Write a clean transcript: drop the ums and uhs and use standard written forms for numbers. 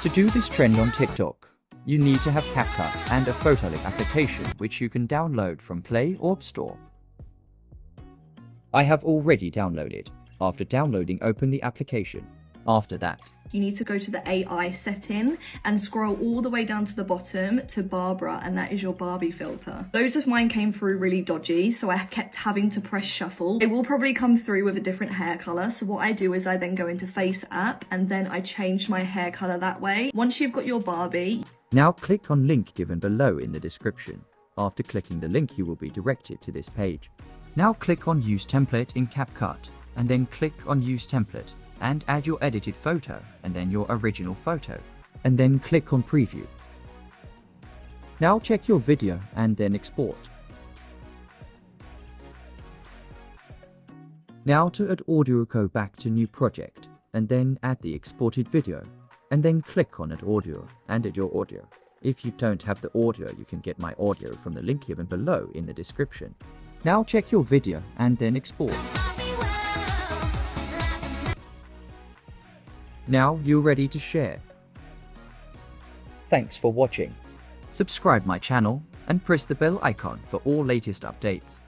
To do this trend on TikTok, you need to have CapCut and a photolip application which you can download from Play or App Store. I have already downloaded. After downloading, open the application. After that, you need to go to the AI setting and scroll all the way down to the bottom to Barbara, and that is your Barbie filter. Loads of mine came through really dodgy, so I kept having to press shuffle. It will probably come through with a different hair color, so what I do is I then go into Face app and then I change my hair color that way. Once you've got your Barbie, now click on link given below in the description. After clicking the link, you will be directed to this page. Now click on Use Template in CapCut and then click on Use Template and add your edited photo and then your original photo and then click on Preview. Now check your video and then export. Now to add audio, go back to New Project and then add the exported video and then click on Add Audio and add your audio. If you don't have the audio, you can get my audio from the link given below in the description. Now check your video and then export. Now you're ready to share. Thanks for watching. Subscribe my channel and press the bell icon for all latest updates.